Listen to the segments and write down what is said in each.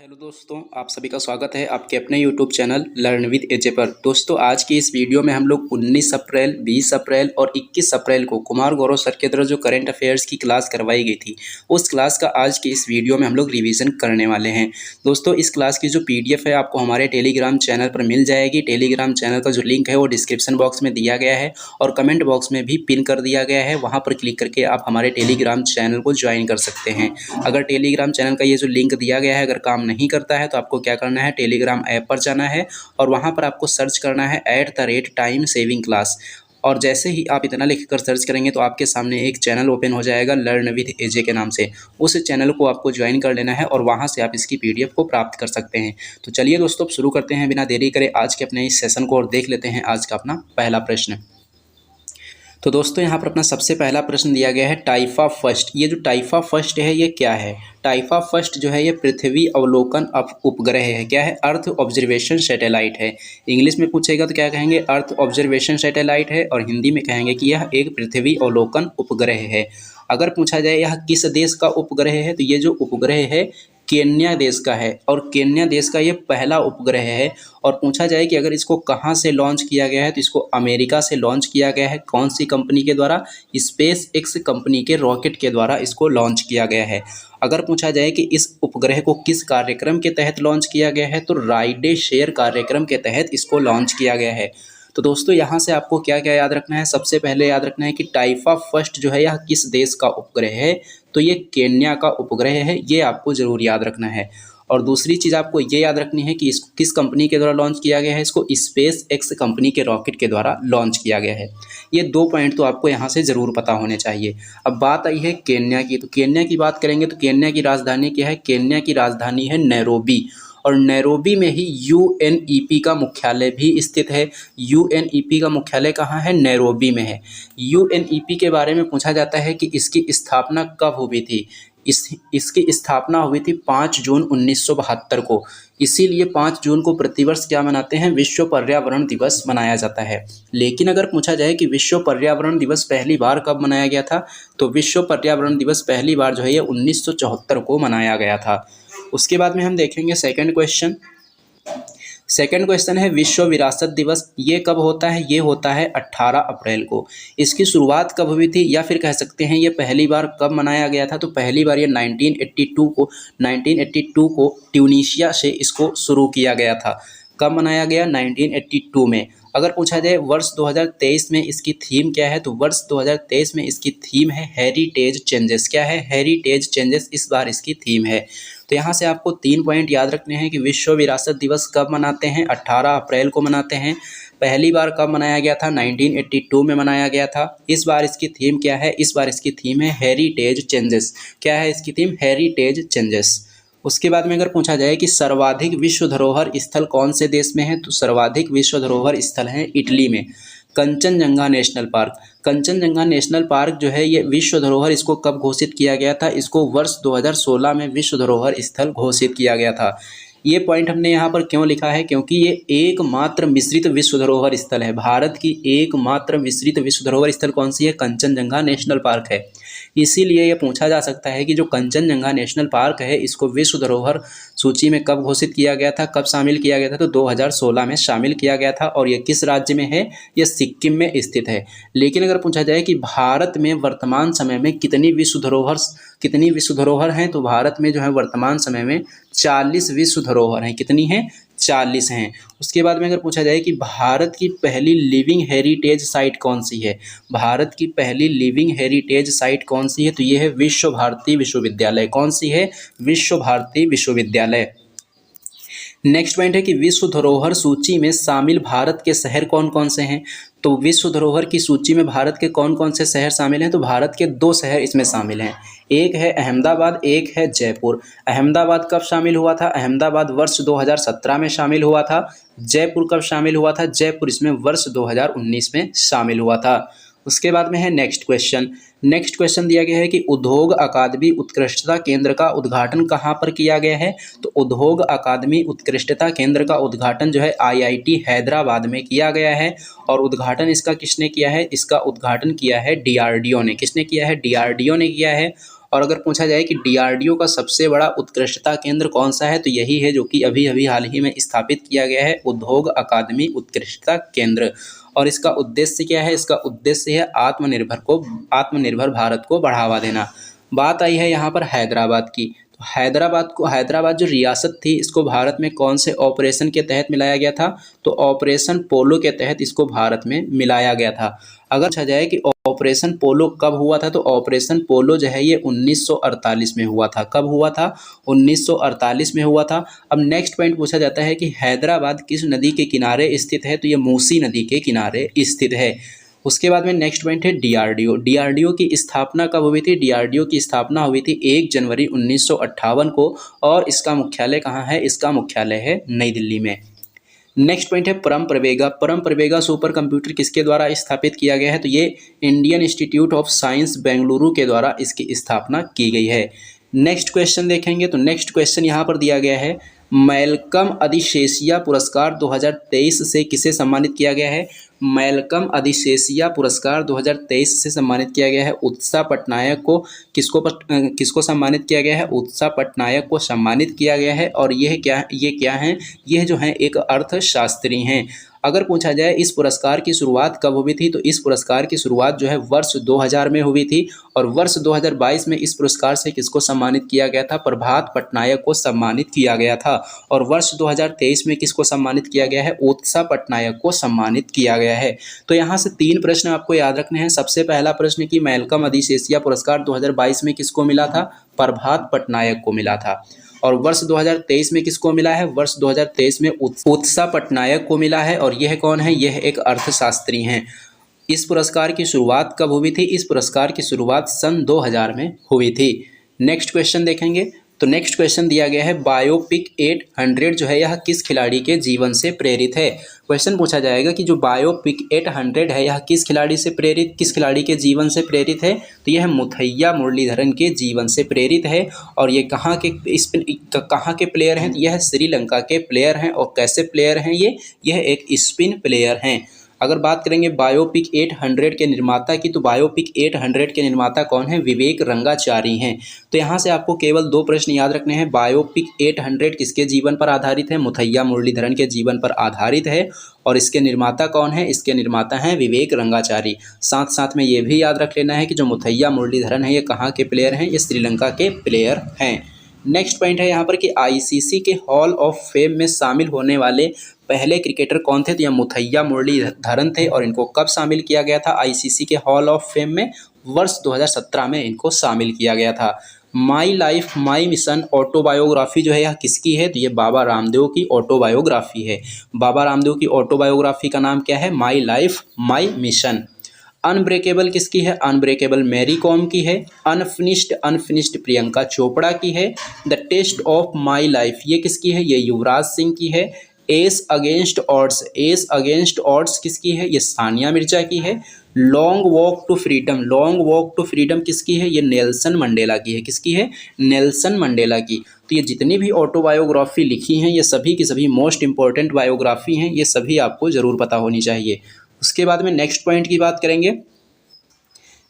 Hello दोस्तों, आप सभी का स्वागत है आपके अपने यूट्यूब चैनल लर्न विद एजे पर। दोस्तों, आज की इस वीडियो में हम लोग 19 अप्रैल, 20 अप्रैल और 21 अप्रैल को कुमार गौरव सर के द्वारा जो करंट अफेयर्स की क्लास करवाई गई थी, उस क्लास का आज की इस वीडियो में हम लोग रिवीजन करने वाले हैं। दोस्तों, इस क्लास की जो PDF है आपको हमारे टेलीग्राम चैनल पर मिल जाएगी। टेलीग्राम चैनल का जो लिंक है वो डिस्क्रिप्शन बॉक्स में दिया गया है और कमेंट बॉक्स में भी पिन कर दिया गया है। वहाँ पर क्लिक करके आप हमारे टेलीग्राम चैनल को ज्वाइन कर सकते हैं। अगर टेलीग्राम चैनल का ये जो लिंक दिया गया है अगर काम नहीं करता है तो आपको क्या करना है, टेलीग्राम ऐप पर जाना है और वहाँ पर आपको सर्च करना है @टाइम सेविंग क्लास। और जैसे ही आप इतना लिखकर सर्च करेंगे तो आपके सामने एक चैनल ओपन हो जाएगा लर्न विद एजे के नाम से। उस चैनल को आपको ज्वाइन कर लेना है और वहाँ से आप इसकी PDF को प्राप्त कर सकते हैं। तो चलिए दोस्तों, अब शुरू करते हैं बिना देरी करे आज के अपने इस सेशन को और देख लेते हैं आज का अपना पहला प्रश्न। तो दोस्तों, यहाँ पर अपना सबसे पहला प्रश्न दिया गया है टाइफा फर्स्ट। ये जो टाइफा फर्स्ट है ये क्या है? टाइफा फर्स्ट जो है ये पृथ्वी अवलोकन उपग्रह है। क्या है? अर्थ ऑब्जर्वेशन सैटेलाइट है। इंग्लिश में पूछेगा तो क्या कहेंगे? अर्थ ऑब्जर्वेशन सैटेलाइट है। और हिंदी में कहेंगे कि यह एक पृथ्वी अवलोकन उपग्रह है। अगर पूछा जाए यह किस देश का उपग्रह है, तो ये जो उपग्रह है केन्या देश का है और केन्या देश का ये पहला उपग्रह है। और पूछा जाए कि अगर इसको कहाँ से लॉन्च किया गया है, तो इसको अमेरिका से लॉन्च किया गया है। कौन सी कंपनी के द्वारा? स्पेस एक्स कंपनी के रॉकेट के द्वारा इसको लॉन्च किया गया है। अगर पूछा जाए कि इस उपग्रह को किस कार्यक्रम के तहत लॉन्च किया गया है, तो राइडे शेयर कार्यक्रम के तहत इसको लॉन्च किया गया है। तो दोस्तों, यहाँ से आपको क्या क्या याद रखना है? सबसे पहले याद रखना है कि टाइफा फर्स्ट जो है यह किस देश का उपग्रह है, तो ये केन्या का उपग्रह है। ये आपको ज़रूर याद रखना है। और दूसरी चीज़ आपको ये याद रखनी है कि इसको किस कंपनी के द्वारा लॉन्च किया गया है। इसको स्पेस एक्स कंपनी के रॉकेट के द्वारा लॉन्च किया गया है। ये 2 पॉइंट तो आपको यहाँ से ज़रूर पता होने चाहिए। अब बात आई है केन्या की। तो केन्या की बात करेंगे तो केन्या की राजधानी क्या है? केन्या की राजधानी है नैरोबी। और नैरोबी में ही UNEP का मुख्यालय भी स्थित है। UNEP का मुख्यालय कहाँ है? नैरोबी में है। UNEP के बारे में पूछा जाता है कि इसकी स्थापना कब हुई थी। इसकी स्थापना हुई थी 5 जून 1972 को। इसीलिए 5 जून को प्रतिवर्ष क्या मनाते हैं? विश्व पर्यावरण दिवस मनाया जाता है। लेकिन अगर पूछा जाए कि विश्व पर्यावरण दिवस पहली बार कब मनाया गया था, तो विश्व पर्यावरण दिवस पहली बार जो है ये 1974 को मनाया गया था। उसके बाद में हम देखेंगे सेकंड क्वेश्चन। सेकंड क्वेश्चन है विश्व विरासत दिवस। ये कब होता है? ये होता है 18 अप्रैल को। इसकी शुरुआत कब हुई थी, या फिर कह सकते हैं ये पहली बार कब मनाया गया था? तो पहली बार ये 1982 को ट्यूनीशिया से इसको शुरू किया गया था। कब मनाया गया? 1982 में। अगर पूछा जाए वर्ष 2023 में इसकी थीम क्या है, तो वर्ष 2023 में इसकी थीम है हेरिटेज चेंजेस। क्या है? हेरिटेज चेंजेस इस बार इसकी थीम है। तो यहाँ से आपको 3 पॉइंट याद रखने हैं कि विश्व विरासत दिवस कब मनाते हैं? 18 अप्रैल को मनाते हैं। पहली बार कब मनाया गया था? 1982 में मनाया गया था। इस बार इसकी थीम क्या है? इस बार इसकी थीम है हेरिटेज चेंजेस। क्या है इसकी थीम? Heritage changes. उसके बाद में अगर पूछा जाए कि सर्वाधिक विश्व धरोहर स्थल कौन से देश में है, तो सर्वाधिक विश्व धरोहर स्थल है इटली में। Kanchenjunga national park. Kanchenjunga national park जो है ये विश्व धरोहर, इसको कब घोषित किया गया था? इसको वर्ष 2016 में विश्व धरोहर स्थल घोषित किया गया था। ये पॉइंट हमने यहाँ पर क्यों लिखा है? क्योंकि ये एकमात्र मिश्रित विश्व धरोहर स्थल है। भारत की एकमात्र मिश्रित विश्व धरोहर स्थल कौन सी है? कंचनजंगा नेशनल पार्क है। इसीलिए ये पूछा जा सकता है कि जो कंचनजंगा नेशनल पार्क है इसको विश्व धरोहर सूची में कब घोषित किया गया था, कब शामिल किया गया था? तो 2016 में शामिल किया गया था। और ये किस राज्य में है? ये सिक्किम में स्थित है। लेकिन अगर पूछा जाए कि भारत में वर्तमान समय में कितनी विश्व धरोहर हैं, तो भारत में जो है वर्तमान समय में 40 विश्व धरोहर हैं। कितनी हैं? 40 हैं। उसके बाद में अगर पूछा जाए कि भारत की पहली लिविंग हेरिटेज साइट कौन सी है, भारत की पहली लिविंग हेरिटेज साइट कौन सी है, तो ये है विश्व भारती विश्वविद्यालय। कौन सी है? विश्व भारती विश्वविद्यालय। नेक्स्ट पॉइंट है कि विश्व धरोहर सूची में शामिल भारत के शहर कौन कौन से हैं। तो विश्व धरोहर की सूची में भारत के कौन कौन से शहर शामिल हैं, तो भारत के 2 शहर इसमें शामिल हैं। एक है अहमदाबाद, एक है जयपुर। अहमदाबाद कब शामिल हुआ था? अहमदाबाद वर्ष 2017 में शामिल हुआ था। जयपुर कब शामिल हुआ था? जयपुर इसमें वर्ष 2019 में शामिल हुआ था। उसके बाद में है नेक्स्ट क्वेश्चन। नेक्स्ट क्वेश्चन दिया गया है कि उद्योग अकादमी उत्कृष्टता केंद्र का उद्घाटन कहाँ पर किया गया है। तो उद्योग अकादमी उत्कृष्टता केंद्र का उद्घाटन जो है IIT हैदराबाद में किया गया है। और उद्घाटन इसका किसने किया है? इसका उद्घाटन किया है DRDO ने। किसने किया है? DRDO ने किया है। और अगर पूछा जाए कि डीआरडीओ का सबसे बड़ा उत्कृष्टता केंद्र कौन सा है, तो यही है जो कि अभी अभी हाल ही में स्थापित किया गया है, उद्योग अकादमी उत्कृष्टता केंद्र। और इसका उद्देश्य क्या है? इसका उद्देश्य है आत्मनिर्भर भारत को बढ़ावा देना। बात आई है यहाँ पर हैदराबाद की। तो हैदराबाद जो रियासत थी, इसको भारत में कौन से ऑपरेशन के तहत मिलाया गया था? तो ऑपरेशन पोलो के तहत इसको भारत में मिलाया गया था। अगर पूछा जाए कि ऑपरेशन पोलो कब हुआ था, तो ऑपरेशन पोलो जो है ये 1948 में हुआ था। कब हुआ था? 1948 में हुआ था। अब नेक्स्ट पॉइंट पूछा जाता है कि हैदराबाद किस नदी के किनारे स्थित है, तो ये मूसी नदी के किनारे स्थित है। उसके बाद में नेक्स्ट पॉइंट है डीआरडीओ। डीआरडीओ की स्थापना कब हुई थी? डीआरडीओ की स्थापना हुई थी 1 जनवरी 1958 को, और इसका मुख्यालय कहाँ है? इसका मुख्यालय है नई दिल्ली में। नेक्स्ट पॉइंट है परम प्रवेगा। परम प्रवेगा सुपर कंप्यूटर किसके द्वारा स्थापित किया गया है? तो ये Indian institute of science Bengaluru के द्वारा इसकी स्थापना की गई है। नेक्स्ट क्वेश्चन देखेंगे तो नेक्स्ट क्वेश्चन यहाँ पर दिया गया है, मैल्कम अधिशेषिया पुरस्कार 2023 से किसे सम्मानित किया गया है? मैल्कम अधिशेषिया पुरस्कार 2023 से सम्मानित किया गया है उत्सा पटनायक को। किसको सम्मानित किया गया है? उत्सा पटनायक को सम्मानित किया गया है। और ये क्या है? यह जो है एक अर्थशास्त्री हैं। अगर पूछा जाए इस पुरस्कार की शुरुआत कब हुई थी, तो इस पुरस्कार की शुरुआत जो है वर्ष 2000 में हुई थी, और वर्ष 2022 में इस पुरस्कार से किसको सम्मानित किया गया था? प्रभात पटनायक को सम्मानित किया गया था। और वर्ष 2023 में किसको सम्मानित किया गया है? उत्सा पटनायक को सम्मानित किया गया है। तो यहाँ से 3 प्रश्न आपको याद रखने हैं। सबसे पहला प्रश्न कि मैल्कम अधिशेषिया पुरस्कार 2022 में किसको मिला था? प्रभात पटनायक को मिला था। और वर्ष 2023 में किसको मिला है? वर्ष 2023 में उत्सा पटनायक को मिला है। और यह कौन है? यह एक अर्थशास्त्री हैं। इस पुरस्कार की शुरुआत कब हुई थी? इस पुरस्कार की शुरुआत सन 2000 में हुई थी। नेक्स्ट क्वेश्चन देखेंगे तो नेक्स्ट क्वेश्चन दिया गया है, बायोपिक 800 जो है यह किस खिलाड़ी के जीवन से प्रेरित है? क्वेश्चन पूछा जाएगा कि जो बायोपिक 800 है यह किस खिलाड़ी के जीवन से प्रेरित है? तो यह मुथैया मुरलीधरन के जीवन से प्रेरित है। और ये कहाँ के प्लेयर हैं? यह श्रीलंका के प्लेयर हैं। और कैसे प्लेयर हैं यह एक स्पिन प्लेयर हैं। अगर बात करेंगे बायोपिक 800 के निर्माता की, तो बायोपिक 800 के निर्माता कौन है? विवेक रंगाचारी हैं। तो यहाँ से आपको केवल 2 प्रश्न याद रखने हैं। बायोपिक 800 किसके जीवन पर आधारित है? मुथैया मुरलीधरन के जीवन पर आधारित है। और इसके निर्माता कौन है? इसके निर्माता हैं विवेक रंगाचारी। साथ साथ में ये भी याद रख लेना है कि जो मुथैया मुरलीधरन है ये कहाँ के प्लेयर हैं? ये श्रीलंका के प्लेयर हैं। नेक्स्ट पॉइंट है यहाँ पर कि आईसीसी के हॉल ऑफ फेम में शामिल होने वाले पहले क्रिकेटर कौन थे? तो यह मुथैया मुरलीधरन थे। और इनको कब शामिल किया गया था आईसीसी के हॉल ऑफ फेम में? वर्ष 2017 में इनको शामिल किया गया था। My life my mission autobiography जो है यह किसकी है? तो ये बाबा रामदेव की ऑटोबायोग्राफी है। बाबा रामदेव की ऑटोबायोग्राफी का नाम क्या है? My life my mission. Unbreakable किसकी है? अनब्रेकेबल मैरी कॉम की है। अनफिनिश्ड प्रियंका चोपड़ा की है। The test of my life ये किसकी है? ये युवराज सिंह की है। एस अगेंस्ट ऑड्स किसकी है? ये सानिया मिर्जा की है। लॉन्ग वॉक टू फ्रीडम किसकी है? ये नेल्सन मंडेला की है। किसकी है? नेल्सन मंडेला की। तो ये जितनी भी ऑटोबायोग्राफी लिखी हैं ये सभी की सभी मोस्ट इंपॉर्टेंट बायोग्राफी हैं। ये सभी आपको ज़रूर पता होनी चाहिए। उसके बाद में नेक्स्ट पॉइंट की बात करेंगे।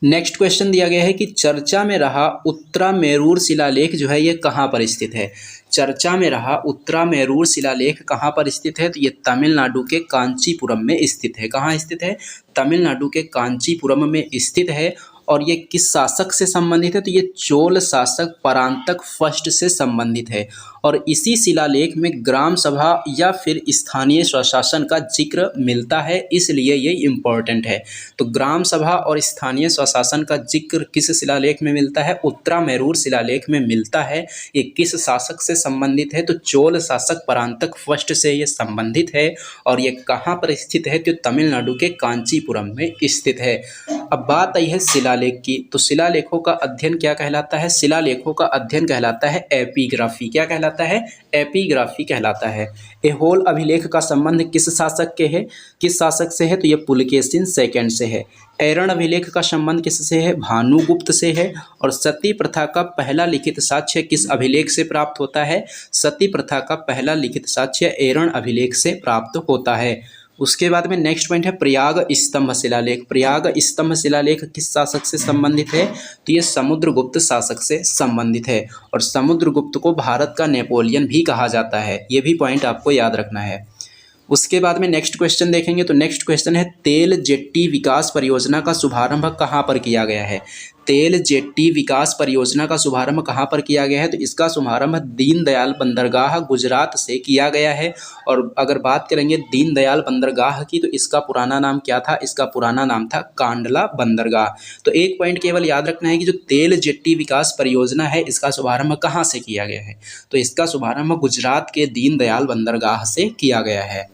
नेक्स्ट क्वेश्चन दिया गया है कि चर्चा में रहा उत्तरामेरूर शिलालेख जो है ये कहाँ पर स्थित है? चर्चा में रहा उत्तरामेरूर शिलालेख कहाँ पर स्थित है? तो ये तमिलनाडु के कांचीपुरम में स्थित है। कहाँ स्थित है? तमिलनाडु के कांचीपुरम में स्थित है। और ये किस शासक से संबंधित है? तो ये चोल शासक परांतक फर्स्ट से संबंधित है। और इसी शिलालेख में ग्राम सभा या फिर स्थानीय स्वशासन का जिक्र मिलता है, इसलिए ये इम्पोर्टेंट है। तो ग्राम सभा और स्थानीय स्वशासन का जिक्र किस शिलालेख में मिलता है? उत्तरामेरूर शिलालेख में मिलता है। ये किस शासक से संबंधित है? तो चोल शासक परांतक फर्स्ट से ये संबंधित है। और ये कहाँ पर स्थित है? तो तमिलनाडु के कांचीपुरम में स्थित है। अब बात आई है शिलालेख की। तो शिलालेखों का अध्ययन क्या कहलाता है? शिलालेखों का अध्ययन कहलाता है एपिग्राफी। क्या कहलाता है? एपिग्राफी कहलाता है। ऐहोल अभिलेख का संबंध किस शासक से है? तो ये पुलकेशिन सेकंड से है। ऐरण अभिलेख का संबंध किससे है? भानुगुप्त से है। और सती प्रथा का पहला लिखित साक्ष्य किस अभिलेख से प्राप्त होता है? सती प्रथा का पहला लिखित साक्ष्य ऐरण अभिलेख से प्राप्त होता है। उसके बाद में नेक्स्ट पॉइंट है प्रयाग स्तंभ शिलालेख। प्रयाग स्तंभ शिलालेख किस शासक से संबंधित है? तो ये समुद्रगुप्त शासक से संबंधित है, और समुद्रगुप्त को भारत का नेपोलियन भी कहा जाता है। ये भी पॉइंट आपको याद रखना है। उसके बाद में नेक्स्ट क्वेश्चन देखेंगे तो नेक्स्ट क्वेश्चन है तेल जेट्टी विकास परियोजना का शुभारंभ कहाँ पर किया गया है? तेल जेट्टी विकास परियोजना का शुभारंभ कहाँ पर किया गया है? तो इसका शुभारंभ दीनदयाल बंदरगाह गुजरात से किया गया है। और अगर बात करेंगे दीनदयाल बंदरगाह की तो इसका पुराना नाम क्या था? इसका पुराना नाम था कांडला बंदरगाह। तो एक पॉइंट केवल याद रखना है कि जो तेल जेट्टी विकास परियोजना है इसका शुभारंभ कहाँ से किया गया है? तो इसका शुभारंभ गुजरात के दीनदयाल बंदरगाह से किया गया है।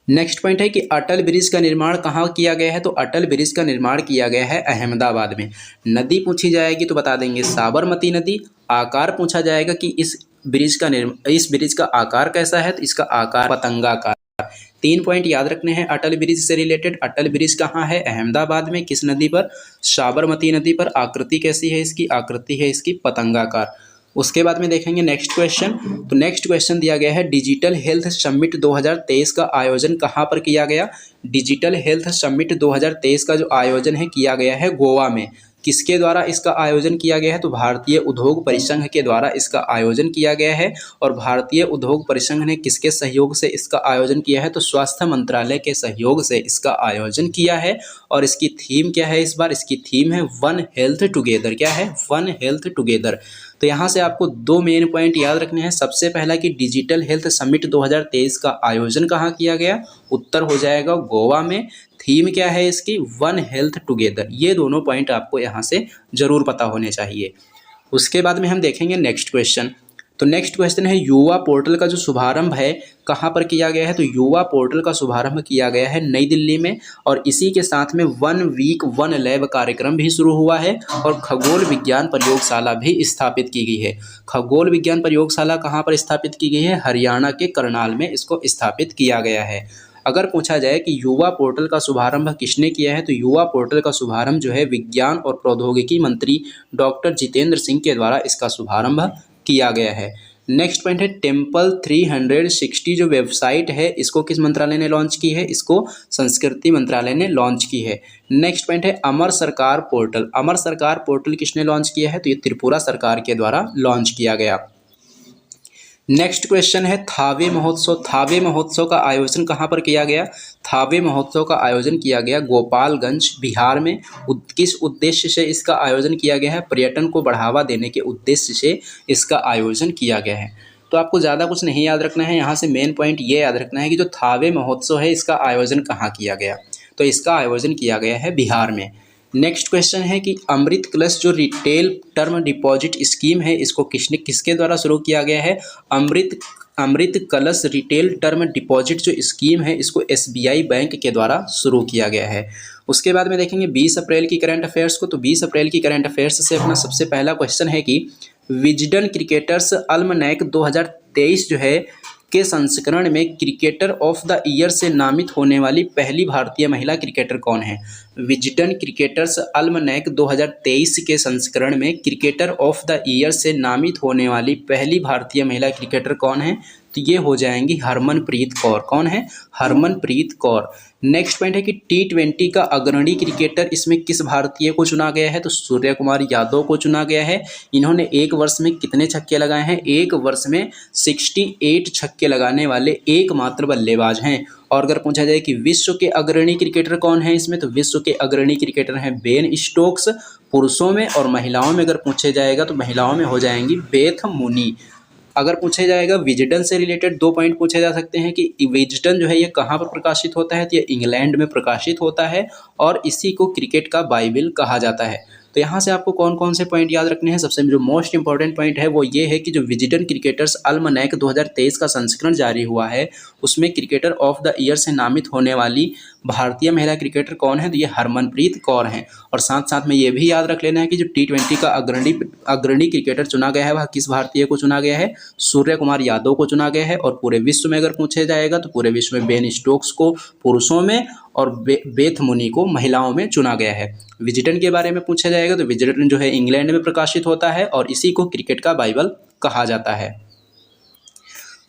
नेक्स्ट पॉइंट है कि अटल ब्रिज का निर्माण कहाँ किया गया है? तो अटल ब्रिज का निर्माण किया गया है अहमदाबाद में। नदी पूछी जाएगी तो बता देंगे साबरमती नदी। आकार पूछा जाएगा कि इस ब्रिज का आकार कैसा है? तो इसका आकार पतंगाकार। 3 पॉइंट याद रखने हैं अटल ब्रिज से रिलेटेड। अटल ब्रिज कहाँ है? अहमदाबाद में। किस नदी पर? साबरमती नदी पर। आकृति कैसी है इसकी? आकृति है इसकी पतंगाकार। उसके बाद में देखेंगे नेक्स्ट क्वेश्चन। तो नेक्स्ट क्वेश्चन दिया गया है डिजिटल हेल्थ समिट 2023 का आयोजन कहाँ पर किया गया? डिजिटल हेल्थ समिट 2023 का जो आयोजन है किया गया है गोवा में। किसके द्वारा इसका आयोजन किया गया है? तो भारतीय उद्योग परिसंघ के द्वारा इसका आयोजन किया गया है। और भारतीय उद्योग परिसंघ ने किसके सहयोग से इसका आयोजन किया है? तो स्वास्थ्य मंत्रालय के सहयोग से इसका आयोजन किया है। और इसकी थीम क्या है इस बार? इसकी थीम है वन हेल्थ टुगेदर। क्या है? One health together. तो यहाँ से आपको 2 मेन पॉइंट याद रखने हैं। सबसे पहला कि डिजिटल हेल्थ समिट 2023 का आयोजन कहाँ किया गया? उत्तर हो जाएगा गोवा में। थीम क्या है इसकी? One health together. ये दोनों पॉइंट आपको यहाँ से जरूर पता होने चाहिए। उसके बाद में हम देखेंगे नेक्स्ट क्वेश्चन। तो नेक्स्ट क्वेश्चन है युवा पोर्टल का जो शुभारंभ है कहाँ पर किया गया है? तो युवा पोर्टल का शुभारंभ किया गया है नई दिल्ली में। और इसी के साथ में 1 वीक 1 लैब कार्यक्रम भी शुरू हुआ है। और खगोल विज्ञान प्रयोगशाला भी स्थापित की गई है। खगोल विज्ञान प्रयोगशाला कहाँ पर स्थापित की गई है? हरियाणा के करनाल में इसको स्थापित किया गया है। अगर पूछा जाए कि युवा पोर्टल का शुभारंभ किसने किया है? तो युवा पोर्टल का शुभारंभ जो है विज्ञान और प्रौद्योगिकी मंत्री डॉक्टर जितेंद्र सिंह के द्वारा इसका शुभारंभ किया गया है। नेक्स्ट पॉइंट है टेम्पल 360 जो वेबसाइट है इसको किस मंत्रालय ने लॉन्च की है? इसको संस्कृति मंत्रालय ने लॉन्च की है। नेक्स्ट पॉइंट है अमर सरकार पोर्टल। अमर सरकार पोर्टल किसने लॉन्च किया है? तो ये त्रिपुरा सरकार के द्वारा लॉन्च किया गया। नेक्स्ट क्वेश्चन है थावे महोत्सव। थावे महोत्सव का आयोजन कहाँ पर किया गया? थावे महोत्सव का आयोजन किया गया गोपालगंज बिहार में। किस उद्देश्य से इसका आयोजन किया गया है? पर्यटन को बढ़ावा देने के उद्देश्य से इसका आयोजन किया गया है। तो आपको ज़्यादा कुछ नहीं याद रखना है। यहाँ से मेन पॉइंट ये याद रखना है कि जो थावे महोत्सव है इसका आयोजन कहाँ किया गया? तो इसका आयोजन किया गया है बिहार में। नेक्स्ट क्वेश्चन है कि अमृत कलश जो रिटेल टर्म डिपॉजिट स्कीम है इसको किसके द्वारा शुरू किया गया है? अमृत कलश रिटेल टर्म डिपॉजिट जो स्कीम है इसको SBI बैंक के द्वारा शुरू किया गया है। उसके बाद में देखेंगे 20 अप्रैल की करंट अफेयर्स को। तो 20 अप्रैल की करंट अफेयर्स से अपना सबसे पहला क्वेश्चन है कि विजडन क्रिकेटर्स अल्मनैक 2023 जो है के संस्करण में क्रिकेटर ऑफ द ईयर से नामित होने वाली पहली भारतीय महिला क्रिकेटर कौन है? विजडन क्रिकेटर्स अल्मनैक 2023 के संस्करण में क्रिकेटर ऑफ द ईयर से नामित होने वाली पहली भारतीय महिला क्रिकेटर कौन है? तो ये हो जाएंगी हरमनप्रीत कौर। कौन है? हरमनप्रीत कौर। नेक्स्ट पॉइंट है कि T20 का अग्रणी क्रिकेटर इसमें किस भारतीय को चुना गया है? तो सूर्य कुमार यादव को चुना गया है। इन्होंने एक वर्ष में कितने छक्के लगाए हैं? एक वर्ष में 68 छक्के लगाने वाले एकमात्र बल्लेबाज हैं। और अगर पूछा जाए कि विश्व के अग्रणी क्रिकेटर कौन है इसमें, तो विश्व के अग्रणी क्रिकेटर हैं बेन स्टोक्स पुरुषों में। और महिलाओं में अगर पूछे जाएगा तो महिलाओं में हो जाएंगी बेथ मुनी। अगर पूछा जाएगा विजडन से रिलेटेड 2 पॉइंट पूछे जा सकते हैं कि विजडन जो है ये कहाँ पर प्रकाशित होता है? तो ये इंग्लैंड में प्रकाशित होता है और इसी को क्रिकेट का बाइबल कहा जाता है। तो यहाँ से आपको कौन कौन से पॉइंट याद रखने हैं? सबसे जो मोस्ट इंपॉर्टेंट पॉइंट है वो ये है कि जो विजडन क्रिकेटर्स अल्मनैक 2023 का संस्करण जारी हुआ है उसमें क्रिकेटर ऑफ द ईयर से नामित होने वाली भारतीय महिला क्रिकेटर कौन है? तो ये हरमनप्रीत कौर हैं। और साथ साथ में ये भी याद रख लेना है कि जो T20 का अग्रणी क्रिकेटर चुना गया है वह किस भारतीय को चुना गया है? सूर्य कुमार यादव को चुना गया है। और पूरे विश्व में अगर पूछे जाएगा तो पूरे विश्व में बेन स्टोक्स को पुरुषों में और बेथ मुनी को महिलाओं में चुना गया है। विजडन के बारे में पूछा जाएगा तो विजडन जो है इंग्लैंड में प्रकाशित होता है और इसी को क्रिकेट का बाइबल कहा जाता है।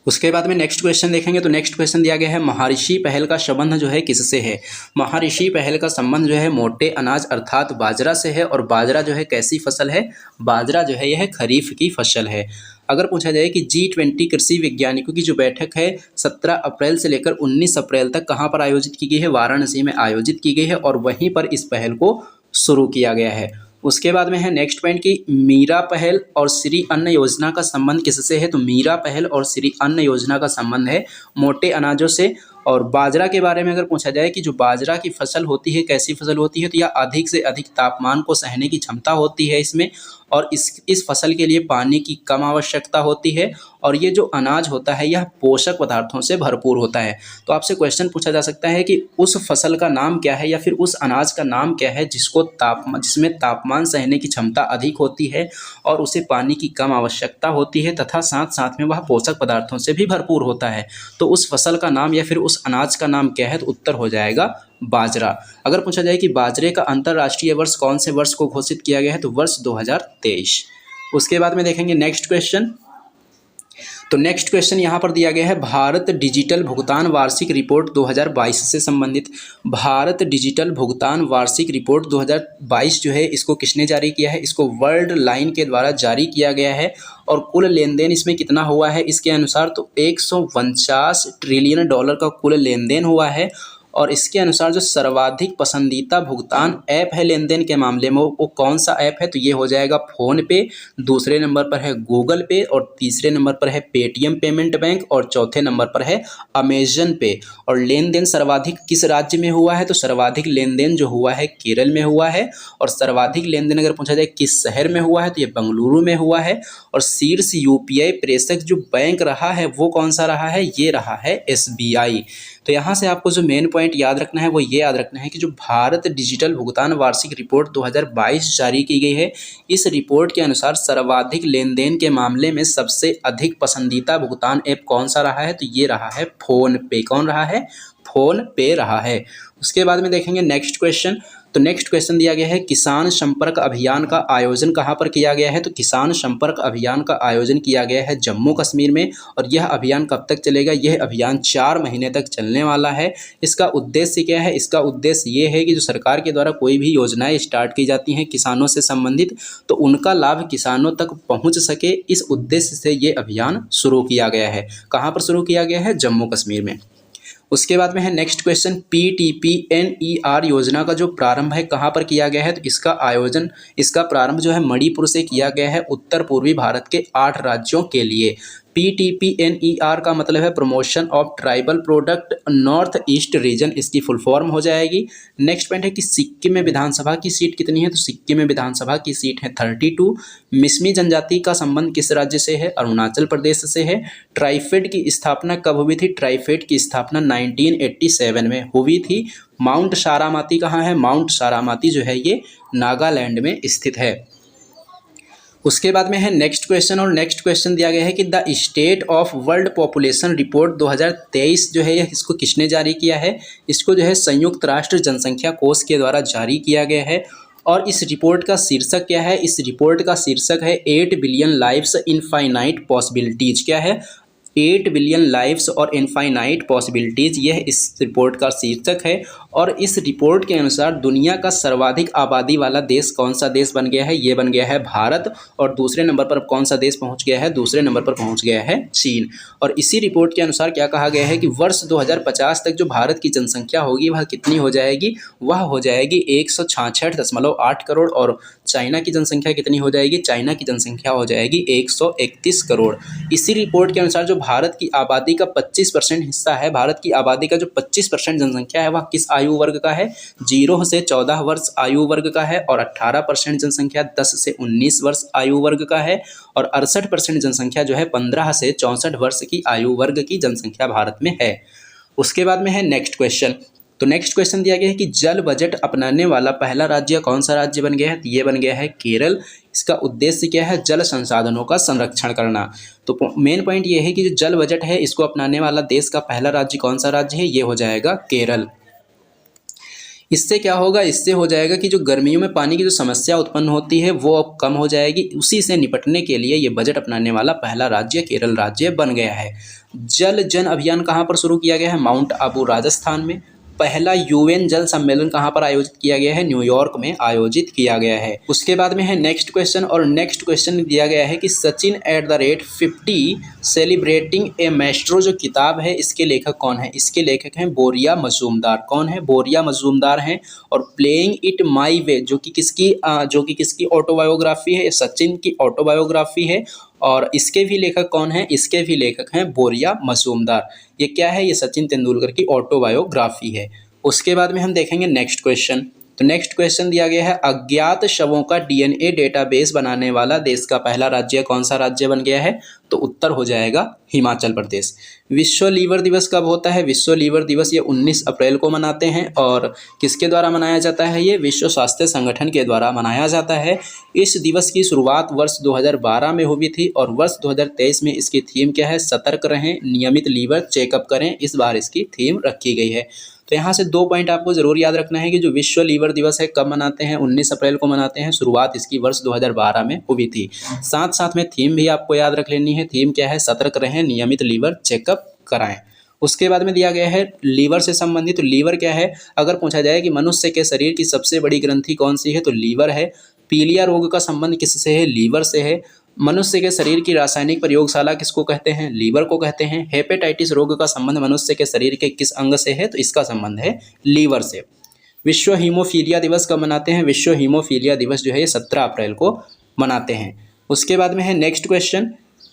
उसके बाद में नेक्स्ट क्वेश्चन देखेंगे तो नेक्स्ट क्वेश्चन दिया गया है महर्षि पहल का संबंध जो है किससे है। महर्षि पहल का संबंध जो है मोटे अनाज अर्थात बाजरा से है। और बाजरा जो है कैसी फसल है, बाजरा जो है यह खरीफ की फसल है। अगर पूछा जाए कि G20 कृषि वैज्ञानिकों की जो बैठक है 17 अप्रैल से लेकर 19 अप्रैल तक कहाँ पर आयोजित की गई है, वाराणसी में आयोजित की गई है और वहीं पर इस पहल को शुरू किया गया है। उसके बाद में है नेक्स्ट पॉइंट की मीरा पहल और श्री अन्न योजना का संबंध किससे है। तो मीरा पहल और श्री अन्न योजना का संबंध है मोटे अनाजों से। और बाजरा के बारे में अगर पूछा जाए कि जो बाजरा की फसल होती है कैसी फसल होती है, तो यह अधिक से अधिक तापमान को सहने की क्षमता होती है इसमें। और इस फसल के लिए पानी की कम आवश्यकता होती है। और ये जो अनाज होता है यह पोषक पदार्थों से भरपूर होता है। तो आपसे क्वेश्चन पूछा जा सकता है कि उस फसल का नाम क्या है या फिर उस अनाज का नाम क्या है जिसमें तापमान सहने की क्षमता अधिक होती है और उसे पानी की कम आवश्यकता होती है तथा साथ साथ में वह पोषक पदार्थों से भी भरपूर होता है। तो उस फसल का नाम या फिर उस अनाज का नाम क्या है, तो उत्तर हो जाएगा बाजरा। अगर पूछा जाए कि बाजरे का अंतर्राष्ट्रीय वर्ष कौन से वर्ष को घोषित किया गया है, तो वर्ष 2023। उसके बाद में देखेंगे नेक्स्ट क्वेश्चन। तो नेक्स्ट क्वेश्चन यहाँ पर दिया गया है भारत डिजिटल भुगतान वार्षिक रिपोर्ट 2022 से संबंधित। भारत डिजिटल भुगतान वार्षिक रिपोर्ट 2022 जो है इसको किसने जारी किया है, इसको वर्ल्ड लाइन के द्वारा जारी किया गया है। और कुल लेन देन इसमें कितना हुआ है इसके अनुसार, तो 149 ट्रिलियन डॉलर का कुल लेन देन हुआ है। और इसके अनुसार जो सर्वाधिक पसंदीदा भुगतान ऐप है लेन देन के मामले में वो कौन सा ऐप है, तो ये हो जाएगा फ़ोन पे, दूसरे नंबर पर है गूगल पे और तीसरे नंबर पर है पेटीएम पेमेंट बैंक और चौथे नंबर पर है अमेजन पे। और लेन देन सर्वाधिक किस राज्य में हुआ है, तो सर्वाधिक लेन देन जो हुआ है केरल में हुआ है। और सर्वाधिक लेन देन अगर पूछा जाए किस शहर में हुआ है, तो ये बेंगलुरु में हुआ है। और शीर्ष यूपीआई प्रेषक जो बैंक रहा है वो कौन सा रहा है, ये रहा है एसबीआई। तो यहाँ से आपको जो मेन पॉइंट याद रखना है वो ये याद रखना है कि जो भारत डिजिटल भुगतान वार्षिक रिपोर्ट 2022 जारी की गई है, इस रिपोर्ट के अनुसार सर्वाधिक लेन देन के मामले में सबसे अधिक पसंदीदा भुगतान ऐप कौन सा रहा है, तो ये रहा है फ़ोन पे। कौन रहा है, फ़ोन पे रहा है। उसके बाद में देखेंगे नेक्स्ट क्वेश्चन। तो नेक्स्ट क्वेश्चन दिया गया है किसान संपर्क अभियान का आयोजन कहाँ पर किया गया है, तो किसान संपर्क अभियान का आयोजन किया गया है जम्मू कश्मीर में। और यह अभियान कब तक चलेगा, यह अभियान 4 महीने तक चलने वाला है। इसका उद्देश्य क्या है, इसका उद्देश्य ये है कि जो सरकार के द्वारा कोई भी योजनाएं स्टार्ट की जाती हैं किसानों से संबंधित, तो उनका लाभ किसानों तक पहुँच सके, इस उद्देश्य से ये अभियान शुरू किया गया है। कहाँ पर शुरू किया गया है, जम्मू कश्मीर में। उसके बाद में है नेक्स्ट क्वेश्चन PTPNER योजना का जो प्रारंभ है कहाँ पर किया गया है, तो इसका प्रारंभ जो है मणिपुर से किया गया है उत्तर पूर्वी भारत के 8 राज्यों के लिए। PTPNER का मतलब है promotion of tribal product north east region, इसकी फुल फॉर्म हो जाएगी। नेक्स्ट पॉइंट है कि सिक्किम में विधानसभा की सीट कितनी है, तो सिक्किम में विधानसभा की सीट है 32। मिसमी जनजाति का संबंध किस राज्य से है, अरुणाचल प्रदेश से है। ट्राइफेड की स्थापना कब हुई थी, ट्राइफेड की स्थापना 1987 में हुई थी। माउंट सारामाती कहाँ है, माउंट सारामाती जो है ये नागालैंड में स्थित है। उसके बाद में है नेक्स्ट क्वेश्चन। और नेक्स्ट क्वेश्चन दिया गया है कि the state of world population report 2023 जो है इसको किसने जारी किया है, इसको जो है संयुक्त राष्ट्र जनसंख्या कोष के द्वारा जारी किया गया है। और इस रिपोर्ट का शीर्षक क्या है, इस रिपोर्ट का शीर्षक है 8 बिलियन लाइव्स इनफाइनाइट पॉसिबिलिटीज। क्या है, 8 बिलियन लाइव्स और इनफाइनाइट पॉसिबिलिटीज़, यह इस रिपोर्ट का शीर्षक है। और इस रिपोर्ट के अनुसार दुनिया का सर्वाधिक आबादी वाला देश कौन सा देश बन गया है, ये बन गया है भारत। और दूसरे नंबर पर कौन सा देश पहुंच गया है, दूसरे नंबर पर पहुंच गया है चीन। और इसी रिपोर्ट के अनुसार क्या कहा गया है कि वर्ष 2050 तक जो भारत की जनसंख्या होगी वह कितनी हो जाएगी, वह हो जाएगी 166.8 करोड़। और चाइना की जनसंख्या कितनी हो जाएगी, चाइना की जनसंख्या हो जाएगी 131 करोड़। इसी रिपोर्ट के अनुसार जो भारत की आबादी का 25% हिस्सा है, भारत की आबादी का जो 25% जनसंख्या है वह किस आयु वर्ग का है, 0 से 14 वर्ष आयु वर्ग का है। और 18% जनसंख्या 10 से 19 वर्ष आयु वर्ग का है। और 68% जनसंख्या जो है 15 से 64 वर्ष की आयु वर्ग की जनसंख्या भारत में है। उसके बाद में है नेक्स्ट क्वेश्चन। तो नेक्स्ट क्वेश्चन दिया गया है कि जल बजट अपनाने वाला पहला राज्य कौन सा राज्य बन गया है, तो ये बन गया है केरल। इसका उद्देश्य क्या है, जल संसाधनों का संरक्षण करना। तो मेन पॉइंट ये है कि जो जल बजट है इसको अपनाने वाला देश का पहला राज्य कौन सा राज्य है, ये हो जाएगा केरल। इससे क्या होगा, इससे हो जाएगा कि जो गर्मियों में पानी की जो समस्या उत्पन्न होती है वो अब कम हो जाएगी। उसी से निपटने के लिए ये बजट अपनाने वाला पहला राज्य केरल राज्य बन गया है। जल जन अभियान कहाँ पर शुरू किया गया है? माउंट आबू राजस्थान में। पहला यूएन जल सम्मेलन कहाँ पर आयोजित किया गया है? न्यूयॉर्क में आयोजित किया गया है। उसके बाद में है नेक्स्ट क्वेश्चन, और नेक्स्ट क्वेश्चन दिया गया है कि सचिन @50 सेलिब्रेटिंग ए मैस्ट्रो जो किताब है इसके लेखक कौन है? इसके लेखक हैं बोरिया मजूमदार। कौन है? बोरिया मजूमदार हैं। और प्लेइंग इट माई वे जो कि किसकी ऑटोबायोग्राफी है? सचिन की ऑटोबायोग्राफी है। और इसके भी लेखक कौन हैं? इसके भी लेखक हैं बोरिया मजूमदार। ये क्या है? ये सचिन तेंदुलकर की ऑटोबायोग्राफी है। उसके बाद में हम देखेंगे नेक्स्ट क्वेश्चन। तो नेक्स्ट क्वेश्चन दिया गया है अज्ञात शवों का डीएनए डेटाबेस बनाने वाला देश का पहला राज्य कौन सा राज्य बन गया है? तो उत्तर हो जाएगा हिमाचल प्रदेश। विश्व लीवर दिवस कब होता है? विश्व लीवर दिवस ये 19 अप्रैल को मनाते हैं। और किसके द्वारा मनाया जाता है? ये विश्व स्वास्थ्य संगठन के द्वारा मनाया जाता है। इस दिवस की शुरुआत वर्ष 2012 में हुई थी और वर्ष 2023 में इसकी थीम क्या है? सतर्क रहें, नियमित लीवर चेकअप करें, इस बार इसकी थीम रखी गई है। तो यहाँ से 2 पॉइंट आपको जरूर याद रखना है कि जो विश्व लीवर दिवस है कब मनाते हैं? 19 अप्रैल को मनाते हैं। शुरुआत इसकी वर्ष 2012 में हुई थी। साथ साथ में थीम भी आपको याद रख लेनी है। थीम क्या है? सतर्क रहें, नियमित लीवर चेकअप कराएं। उसके बाद में दिया गया है लीवर से संबंधित। तो लीवर क्या है? अगर पूछा जाए कि मनुष्य के शरीर की सबसे बड़ी ग्रंथि कौन सी है? तो लीवर है। पीलिया रोग का संबंध किससे है? लीवर से है। मनुष्य के शरीर की रासायनिक प्रयोगशाला किसको कहते हैं? लीवर को कहते हैं। हेपेटाइटिस रोग का संबंध मनुष्य के शरीर के किस अंग से है? तो इसका संबंध है लीवर से। विश्व हीमोफीलिया दिवस कब मनाते हैं? विश्व हीमोफीलिया दिवस जो है ये 17 अप्रैल को मनाते हैं। उसके बाद में है next question,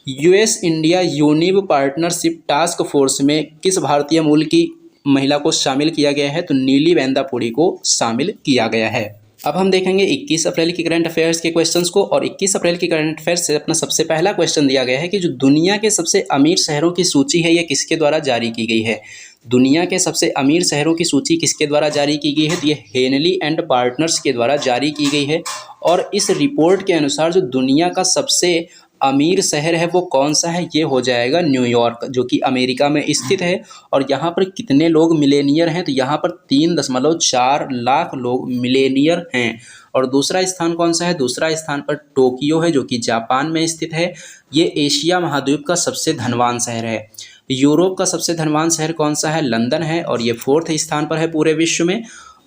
US India univ partnership task force में किस भारतीय मूल की महिला को शामिल किया गया है? तो नीली वेंदापुरी को शामिल किया गया है। अब हम देखेंगे 21 अप्रैल की करंट अफेयर्स के क्वेश्चंस को। और 21 अप्रैल की करंट अफेयर्स से अपना सबसे पहला क्वेश्चन दिया गया है कि जो दुनिया के सबसे अमीर शहरों की सूची है ये किसके द्वारा जारी की गई है? दुनिया के सबसे अमीर शहरों की सूची किसके द्वारा जारी की गई है? तो ये हेनली एंड पार्टनर्स के द्वारा जारी की गई है। और इस रिपोर्ट के अनुसार जो दुनिया का सबसे अमीर शहर है वो कौन सा है? ये हो जाएगा न्यूयॉर्क, जो कि अमेरिका में स्थित है। और यहाँ पर कितने लोग मिलेनियर हैं? तो यहाँ पर 3.4 लाख लोग मिलेनियर हैं। और दूसरा स्थान कौन सा है? दूसरा स्थान पर टोक्यो है, जो कि जापान में स्थित है। ये एशिया महाद्वीप का सबसे धनवान शहर है। यूरोप का सबसे धनवान शहर कौन सा है? लंदन है, और ये 4th स्थान पर है पूरे विश्व में।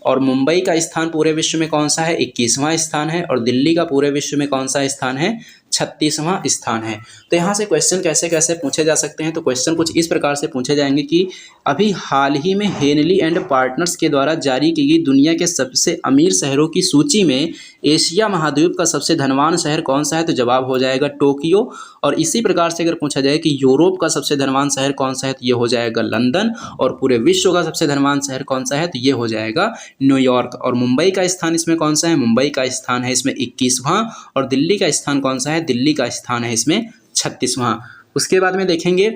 और मुंबई का स्थान पूरे विश्व में कौन सा है? 21वां स्थान है। और दिल्ली का पूरे विश्व में कौन सा स्थान है? 36वां स्थान है। तो यहाँ से क्वेश्चन कैसे कैसे पूछे जा सकते हैं? तो क्वेश्चन कुछ इस प्रकार से पूछे जाएंगे कि अभी हाल ही में हेनली एंड पार्टनर्स के द्वारा जारी की गई दुनिया के सबसे अमीर शहरों की सूची में एशिया महाद्वीप का सबसे धनवान शहर कौन सा है? तो जवाब हो जाएगा टोक्यो। और इसी प्रकार से अगर पूछा जाए कि यूरोप का सबसे धनवान शहर कौन सा है? तो ये हो जाएगा लंदन। और पूरे विश्व का सबसे धनवान शहर कौन सा है? तो ये हो जाएगा न्यूयॉर्क। और मुंबई का स्थान इसमें कौन सा है? मुंबई का स्थान है इसमें 21वां। और दिल्ली का स्थान कौन सा है? दिल्ली का स्थान है इसमें 36वां। उसके बाद में देखेंगे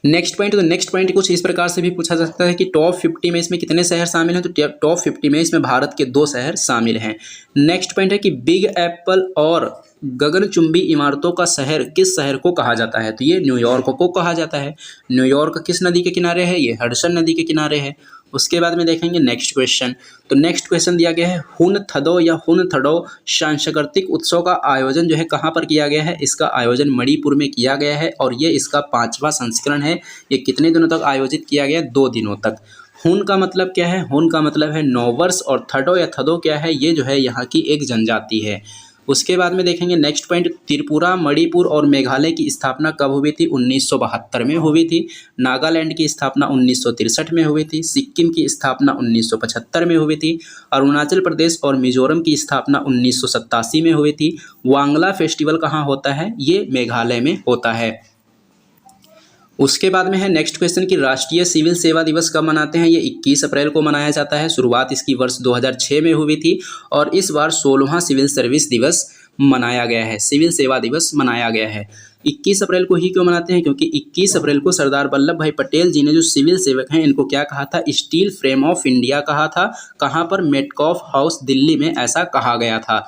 नेक्स्ट पॉइंट। तो नेक्स्ट पॉइंट कुछ इस प्रकार से भी पूछा जा सकता है कि टॉप 50 में इसमें कितने शहर शामिल हैं? तो टॉप 50 में इसमें भारत के 2 शहर शामिल हैं। नेक्स्ट पॉइंट है कि बिग एप्पल और गगनचुंबी इमारतों का शहर किस शहर को कहा जाता है? तो ये न्यूयॉर्क को कहा जाता है। न्यूयॉर्क किस नदी के किनारे है? ये हडसन नदी के किनारे है। उसके बाद में देखेंगे नेक्स्ट क्वेश्चन। तो नेक्स्ट क्वेश्चन दिया गया है हुनथदो या हुनथडो सांस्कृतिक उत्सव का आयोजन जो है कहाँ पर किया गया है? इसका आयोजन मणिपुर में किया गया है। और ये इसका 5वां संस्करण है। ये कितने दिनों तक आयोजित किया गया? 2 दिनों तक। हुन का मतलब क्या है? हुन का मतलब है 9 वर्ष। और थडो या थदो क्या है? ये जो है यहाँ की एक जनजाति है। उसके बाद में देखेंगे नेक्स्ट पॉइंट, त्रिपुरा, मणिपुर और मेघालय की स्थापना कब हुई थी? 1972 में हुई थी। नागालैंड की स्थापना 1963 में हुई थी। सिक्किम की स्थापना 1975 में हुई थी। अरुणाचल प्रदेश और मिजोरम की स्थापना 1987 में हुई थी। वांगला फेस्टिवल कहाँ होता है? ये मेघालय में होता है। उसके बाद में है नेक्स्ट क्वेश्चन कि राष्ट्रीय सिविल सेवा दिवस कब मनाते हैं? ये 21 अप्रैल को मनाया जाता है। शुरुआत इसकी वर्ष 2006 में हुई थी। और इस बार 16वां सिविल सर्विस दिवस मनाया गया है, सिविल सेवा दिवस मनाया गया है। 21 अप्रैल को ही क्यों मनाते हैं? क्योंकि 21 अप्रैल को सरदार वल्लभ भाई पटेल जी ने जो सिविल सेवक हैं इनको क्या कहा था? स्टील फ्रेम ऑफ इंडिया कहा था। कहाँ पर? मेटकॉफ हाउस दिल्ली में ऐसा कहा गया था।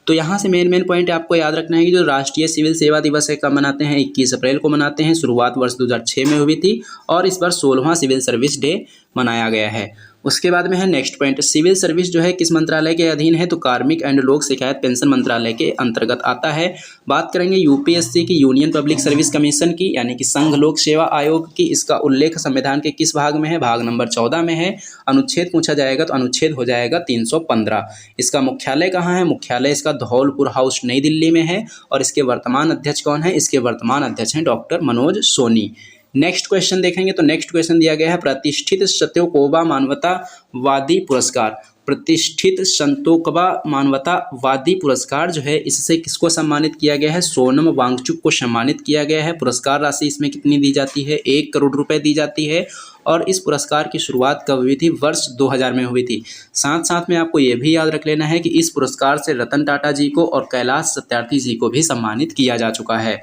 तो यहाँ से मेन पॉइंट आपको याद रखना है कि जो राष्ट्रीय सिविल सेवा दिवस है कब मनाते हैं? 21 अप्रैल को मनाते हैं। शुरुआत वर्ष 2006 में हुई थी। और इस बार 16वां सिविल सर्विस डे मनाया गया है। उसके बाद में है नेक्स्ट पॉइंट, सिविल सर्विस जो है किस मंत्रालय के अधीन है, तो कार्मिक एंड लोक शिकायत पेंशन मंत्रालय के अंतर्गत आता है। बात करेंगे यूपीएससी की, यूनियन पब्लिक सर्विस कमीशन की, यानी कि संघ लोक सेवा आयोग की, इसका उल्लेख संविधान के किस भाग में है, भाग नंबर 14 में है। अनुच्छेद पूछा जाएगा तो अनुच्छेद हो जाएगा 315। इसका मुख्यालय कहाँ है, मुख्यालय इसका धौलपुर हाउस नई दिल्ली में है। और इसके वर्तमान अध्यक्ष कौन है, इसके वर्तमान अध्यक्ष हैं doctor Manoj Soni. Next question देखेंगे तो नेक्स्ट क्वेश्चन दिया गया है प्रतिष्ठित सत्योकोबा मानवतावादी पुरस्कार। प्रतिष्ठित संतोकबा मानवतावादी पुरस्कार जो है, इससे किसको सम्मानित किया गया है, सोनम वांगचुक को सम्मानित किया गया है। पुरस्कार राशि इसमें कितनी दी जाती है, 1 करोड़ रुपए दी जाती है। और इस पुरस्कार की शुरुआत कब हुई थी, वर्ष 2000 में हुई थी। साथ साथ में आपको ये भी याद रख लेना है कि इस पुरस्कार से रतन टाटा जी को और कैलाश सत्यार्थी जी को भी सम्मानित किया जा चुका है।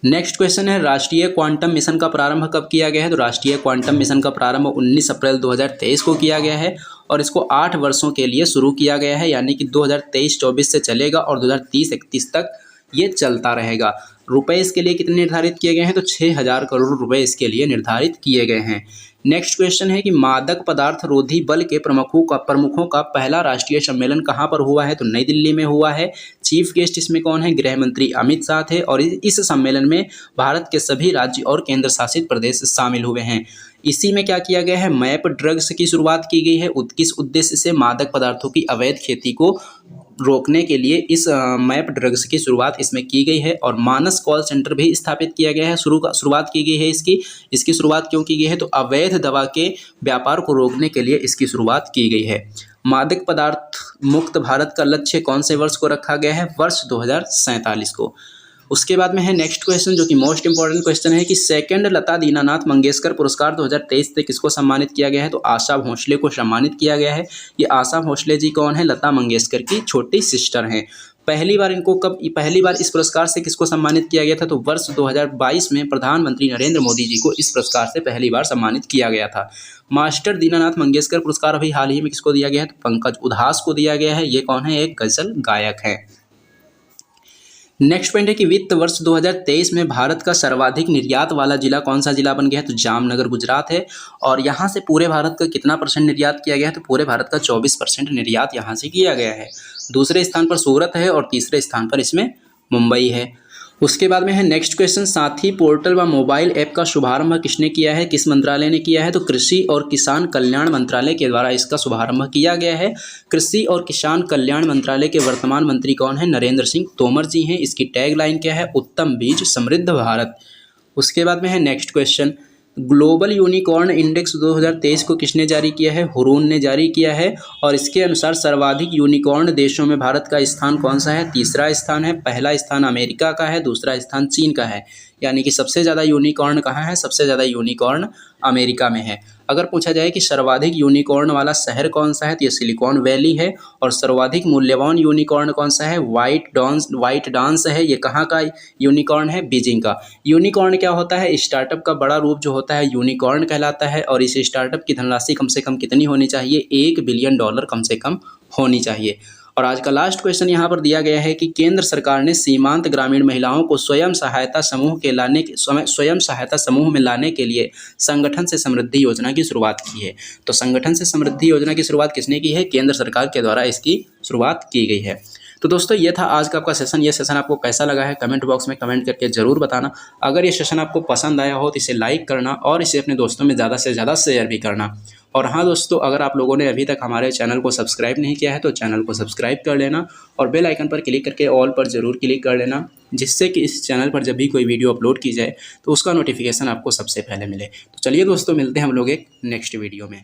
नेक्स्ट क्वेश्चन है राष्ट्रीय क्वांटम मिशन का प्रारंभ कब किया गया है, तो राष्ट्रीय क्वांटम मिशन का प्रारंभ 19 अप्रैल 2023 को किया गया है। और इसको 8 वर्षों के लिए शुरू किया गया है, यानी कि 2023-24 से चलेगा और 2030-31 तक ये चलता रहेगा। रुपए इसके लिए कितने निर्धारित किए गए हैं, तो 6000 करोड़ रुपए इसके लिए निर्धारित किए गए हैं। नेक्स्ट क्वेश्चन है कि मादक पदार्थ रोधी बल के प्रमुखों का पहला राष्ट्रीय सम्मेलन कहाँ पर हुआ है, तो नई दिल्ली में हुआ है। चीफ गेस्ट इसमें कौन है, गृह मंत्री अमित शाह थे। और इस सम्मेलन में भारत के सभी राज्य और केंद्र शासित प्रदेश शामिल हुए हैं। इसी में क्या किया गया है, मैप ड्रग्स की शुरुआत की गई है। किस उद्देश्य से, मादक पदार्थों की अवैध खेती को रोकने के लिए इस मैप ड्रग्स की शुरुआत इसमें की गई है। और मानस कॉल सेंटर भी स्थापित किया गया है, शुरुआत की गई है इसकी शुरुआत क्यों की गई है, तो अवैध दवा के व्यापार को रोकने के लिए इसकी शुरुआत की गई है। मादक पदार्थ मुक्त भारत का लक्ष्य कौन से वर्ष को रखा गया है, वर्ष 2047 को। उसके बाद में है नेक्स्ट क्वेश्चन, जो कि मोस्ट इंपॉर्टेंट क्वेश्चन है कि सेकंड लता दीनानाथ मंगेशकर पुरस्कार 2023 से किसको सम्मानित किया गया है, तो आशा भोसले को सम्मानित किया गया है। ये आशा भोसले जी कौन है, लता मंगेशकर की छोटी सिस्टर हैं। पहली बार इस पुरस्कार से किसको सम्मानित किया गया था, तो वर्ष 2022 में प्रधानमंत्री नरेंद्र मोदी जी को इस पुरस्कार से पहली बार सम्मानित किया गया था। मास्टर दीनानाथ मंगेशकर पुरस्कार अभी हाल ही में किसको दिया गया है, तो पंकज उधास को दिया गया है। ये कौन है, एक गजल गायक है। नेक्स्ट पॉइंट है कि वित्त वर्ष 2023 में भारत का सर्वाधिक निर्यात वाला जिला कौन सा जिला बन गया है, तो जामनगर गुजरात है। और यहाँ से पूरे भारत का कितना % निर्यात किया गया है, तो पूरे भारत का 24% निर्यात यहाँ से किया गया है। दूसरे स्थान पर सूरत है और तीसरे स्थान पर इसमें मुंबई है। उसके बाद में है नेक्स्ट क्वेश्चन, साथी पोर्टल व मोबाइल ऐप का शुभारंभ किसने किया है, किस मंत्रालय ने किया है, तो कृषि और किसान कल्याण मंत्रालय के द्वारा इसका शुभारंभ किया गया है। कृषि और किसान कल्याण मंत्रालय के वर्तमान मंत्री कौन है, नरेंद्र सिंह तोमर जी हैं। इसकी टैगलाइन क्या है, उत्तम बीज समृद्ध भारत। उसके बाद में है next question, global unicorn index 2023 को किसने जारी किया है, हुरून ने जारी किया है। और इसके अनुसार सर्वाधिक यूनिकॉर्न देशों में भारत का स्थान कौन सा है, तीसरा स्थान है। पहला स्थान अमेरिका का है, दूसरा स्थान चीन का है। यानी कि सबसे ज़्यादा यूनिकॉर्न कहाँ है, सबसे ज़्यादा यूनिकॉर्न अमेरिका में है। अगर पूछा जाए कि सर्वाधिक यूनिकॉर्न वाला शहर कौन सा है, तो ये सिलिकॉन वैली है। और सर्वाधिक मूल्यवान यूनिकॉर्न कौन सा है, वाइट डांस है। ये कहाँ का यूनिकॉर्न है, बीजिंग का। यूनिकॉर्न क्या होता है, स्टार्टअप का बड़ा रूप जो होता है यूनिकॉर्न कहलाता है। और इस स्टार्टअप की धनराशि कम से कम कितनी होनी चाहिए, $1 बिलियन कम से कम होनी चाहिए। और आज का लास्ट क्वेश्चन यहाँ पर दिया गया है कि केंद्र सरकार ने सीमांत ग्रामीण महिलाओं को स्वयं सहायता समूह में लाने के लिए संगठन से समृद्धि योजना की शुरुआत की है। तो संगठन से समृद्धि योजना की शुरुआत किसने की है, केंद्र सरकार के द्वारा इसकी शुरुआत की गई है। तो दोस्तों ये था आज का आपका सेशन। ये सेशन आपको कैसा लगा है कमेंट बॉक्स में कमेंट करके ज़रूर बताना। अगर ये सेशन आपको पसंद आया हो तो इसे लाइक करना और इसे अपने दोस्तों में ज़्यादा से ज़्यादा शेयर भी करना। और हाँ दोस्तों, अगर आप लोगों ने अभी तक हमारे चैनल को सब्सक्राइब नहीं किया है तो चैनल को सब्सक्राइब कर लेना और बेल आइकन पर क्लिक करके ऑल पर ज़रूर क्लिक कर लेना, जिससे कि इस चैनल पर जब भी कोई वीडियो अपलोड की जाए तो उसका नोटिफिकेशन आपको सबसे पहले मिले। तो चलिए दोस्तों, मिलते हैं हम लोग एक नेक्स्ट वीडियो में।